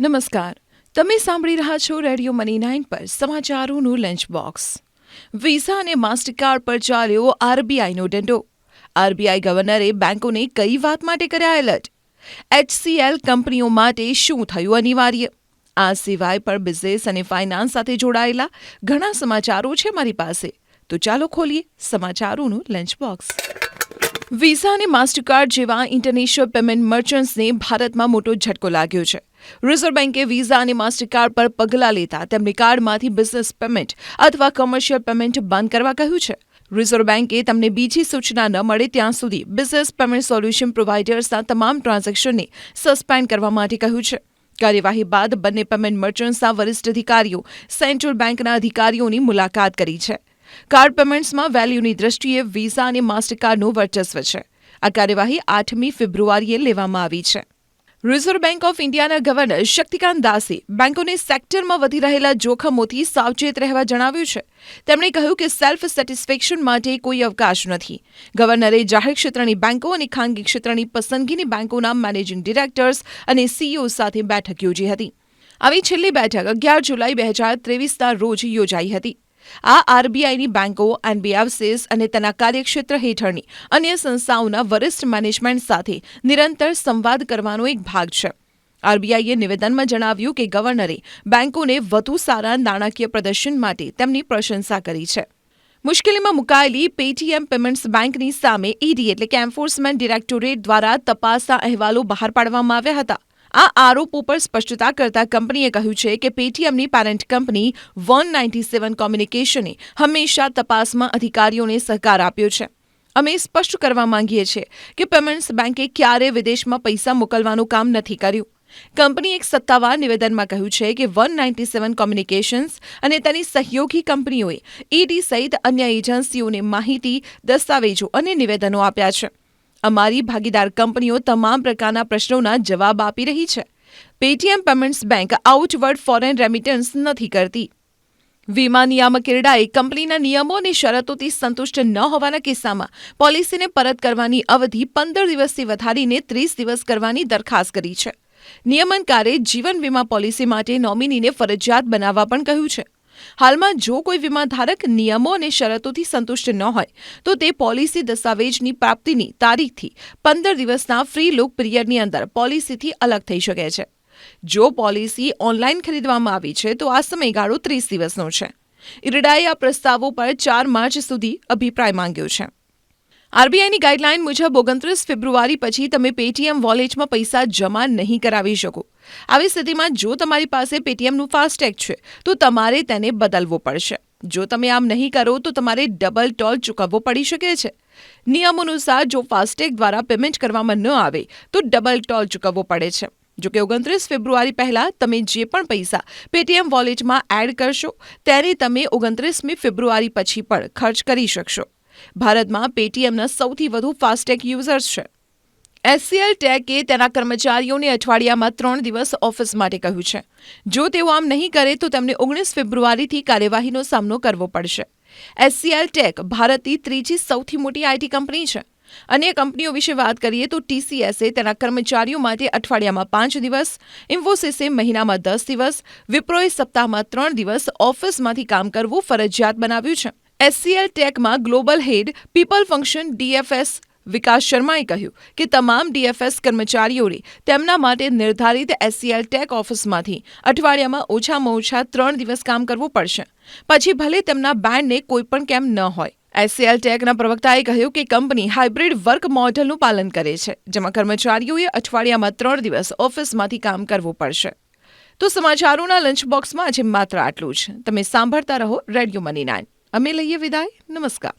નમસ્કાર. તમે સાંભળી રહ્યા છો રેડિયો મની 9 પર સમાચારોનું લંચ બોક્સ. વિઝા અને માસ્ટરકાર્ડ પર ચાલ્યો આરબીઆઈનો દંડો. આરબીઆઈ ગવર્નરે બેંકોને કઈ વાત માટે કર્યા એલર્ટ? HCL કંપનીઓ માટે શું થયું અનિવાર્ય? આ સિવાય પણ બિઝનેસ અને ફાઇનાન્સ સાથે જોડાયેલા ઘણા સમાચારો છે મારી પાસે. તો ચાલો ખોલીએ સમાચારોનું લંચ બોક્સ. વિઝા અને માસ્ટરકાર્ડ જેવા ઇન્ટરનેશનલ પેમેન્ટ મર્ચન્ટ્સને ભારતમાં મોટો ઝટકો લાગ્યો છે. રિઝર્વ બેન્કે વિઝા અને માસ્ટરકાર્ડ પર પગલાં લેતા તેમની કાર્ડમાંથી બિઝનેસ પેમેન્ટ અથવા કોમર્શિયલ પેમેન્ટ બંધ કરવા કહ્યું છે. રિઝર્વ બેન્કે તમને બીજી સૂચના ન મળે ત્યાં સુધી બિઝનેસ પેમેન્ટ સોલ્યુશન પ્રોવાઇડર્સના તમામ ટ્રાન્ઝેક્શનને સસ્પેન્ડ કરવા માટે કહ્યું છે. કાર્યવાહી બાદ બંને પેમેન્ટ મર્ચન્ટ્સના વરિષ્ઠ અધિકારીઓ સેન્ટ્રલ બેન્કના અધિકારીઓની મુલાકાત કરી છે. કાર્ડ પેમેન્ટ્સમાં વેલ્યુની દ્રષ્ટિએ વિઝા અને માસ્ટરકાર્ડનું વર્ચસ્વ છે. આ કાર્યવાહી 8મી ફેબ્રુઆરીએ લેવામાં આવી છે. રિઝર્વ બેન્ક ઓફ ઇન્ડિયાના ગવર્નર શક્તિકાંત દાસે બેન્કોને સેક્ટરમાં વધી રહેલા જોખમોથી સાવચેત રહેવા જણાવ્યું છે. તેમણે કહ્યું કે સેલ્ફ સેટિસ્ફેક્શન માટે કોઈ અવકાશ નથી. ગવર્નરે જાહેર ક્ષેત્રની બેન્કો અને ખાનગી ક્ષેત્રની પસંદગીની બેન્કોના મેનેજિંગ ડિરેક્ટર્સ અને સીઈઓ સાથે બેઠક યોજી હતી. આવી છેલ્લી બેઠક 11 જુલાઈ 2023ના રોજ યોજાઈ હતી. આ આરબીઆઈની બેન્કો, એનબીએફસીઝ અને તેના કાર્યક્ષેત્ર હેઠળની અન્ય સંસ્થાઓના વરિષ્ઠ મેનેજમેન્ટ સાથે નિરંતર સંવાદ કરવાનો એક ભાગ છે. આરબીઆઈએ નિવેદનમાં જણાવ્યું કે ગવર્નરે બેન્કોને વધુ સારા નાણાકીય પ્રદર્શન માટે તેમની પ્રશંસા કરી છે. મુશ્કેલીમાં મુકાયેલી પેટીએમ પેમેન્ટ્સ બેંકની સામે ઈડી એટલે કે એન્ફોર્સમેન્ટ ડિરેક્ટોરેટ દ્વારા તપાસના અહેવાલો બહાર પાડવામાં આવ્યા હતા. આ આરોપો પર સ્પષ્ટતા કરતા કંપનીએ કહ્યું છે કે પેટીએમની પેરેન્ટ કંપની 197 કોમ્યુનિકેશને હંમેશા તપાસમાં અધિકારીઓને સહકાર આપ્યો છે. અમે સ્પષ્ટ કરવા માંગીએ છીએ કે પેમેન્ટ્સ બેંકે ક્યારેય વિદેશમાં પૈસા મોકલવાનું કામ નથી કર્યું. કંપનીએ એક સત્તાવાર નિવેદનમાં કહ્યું છે કે 197 કોમ્યુનિકેશન્સ અને તેની સહયોગી કંપનીઓએ ઈડી સહિત અન્ય એજન્સીઓને માહિતી, દસ્તાવેજો અને નિવેદનો આપ્યા છે. અમારી ભાગીદાર કંપનીઓ તમામ પ્રકારના પ્રશ્નોના જવાબ આપી રહી છે. Paytm payments bank outward foreign remittance નથી કરતી. વીમા નિયામક ઇરડાએ કંપનીના નિયમો અને શરતોથી સંતુષ્ટ ન હોવાના કિસ્સામાં પોલિસીને પરત કરવાની અવધિ 15 દિવસથી વધારીને 30 દિવસ કરવાની દરખાસ્ત કરી છે. નિયમનકારે જીવન વીમા પોલિસી માટે નોમિનીને ફરજિયાત બનાવવા પણ કહ્યું છે. હાલમાં જો કોઈ વીમાધારક નિયમો અને શરતોથી સંતુષ્ટ ન હોય તો તે પોલિસી દસ્તાવેજની પ્રાપ્તિની તારીખથી 15 દિવસના ફ્રી લુક પિરિયડની અંદર પોલિસીથી અલગ થઈ શકે છે. જો પોલિસી ઓનલાઈન ખરીદવામાં આવી છે તો આ સમયગાળો 30 દિવસનો છે. ઇરડાએ આ પ્રસ્તાવો પર 4 માર્ચ સુધી અભિપ્રાય માંગ્યો છે. આરબીઆઈની ગાઈડલાઈન મુજબ 29 ફેબ્રુઆરી પછી તમે પેટીએમ વોલેટમાં પૈસા જમા નહીં કરાવી શકો. આવી સ્થિતિમાં જો તમારી પાસે પેટીએમનું ફાસ્ટેગ છે તો તમારે તેને બદલવો પડશે. જો તમે આમ નહીં કરો તો તમારે ડબલ ટોલ ચૂકવવો પડી શકે છે. નિયમ અનુસાર જો ફાસ્ટેગ દ્વારા પેમેન્ટ કરવામાં ન આવે તો ડબલ ટોલ ચૂકવવો પડે છે. જોકે 29 ફેબ્રુઆરી પહેલા તમે જે પણ પૈસા પેટીએમ વોલેટમાં એડ કરશો તેને તમે 29મી ફેબ્રુઆરી પછી પણ ખર્ચ કરી શકશો. ભારતમાં પેટીએમના સૌથી વધુ ફાસ્ટેગ યુઝર્સ છે. HCL ટેકે તેના કર્મચારીઓને અઠવાડિયામાં 3 દિવસ ઓફિસ માટે કહ્યું છે. જો તેઓ આમ નહીં કરે તો તેમને 19 ફેબ્રુઆરીથી કાર્યવાહીનો સામનો કરવો પડશે. HCL ટેક ભારતની ત્રીજી સૌથી મોટી આઈટી કંપની છે. અન્ય કંપનીઓ વિશે વાત કરીએ તો TCSએ તેના કર્મચારીઓ માટે અઠવાડિયામાં 5 દિવસ, ઇન્ફોસિસે મહિનામાં 10 દિવસ, વિપ્રોએ સપ્તાહમાં 3 દિવસ ઓફિસમાંથી કામ કરવું ફરજિયાત બનાવ્યું છે. HCL ટેકમાં ગ્લોબલ હેડ પીપલ ફંક્શન DFS વિકાસ શર્માએ કહ્યું કે તમામ DFS કર્મચારીઓએ તેમના માટે નિર્ધારિત HCL ટેક ઓફિસમાંથી અઠવાડિયામાં ઓછામાં ઓછા 3 દિવસ કામ કરવું પડશે. પછી ભલે તેમના બેન્ડને કોઈ પણ કેમ ન હોય. HCL ટેકના પ્રવક્તાએ કહ્યું કે કંપની હાઇબ્રિડ વર્ક મોડલનું પાલન કરે છે, જેમાં કર્મચારીઓએ અઠવાડિયામાં 3 દિવસ ઓફિસમાંથી કામ કરવું પડશે. તો સમાચારોના લંચ બોક્સમાં આજે માત્ર આટલું જ. તમે સાંભળતા રહો રેડિયો મની 9. અમે લઈએ વિદાય. નમસ્કાર.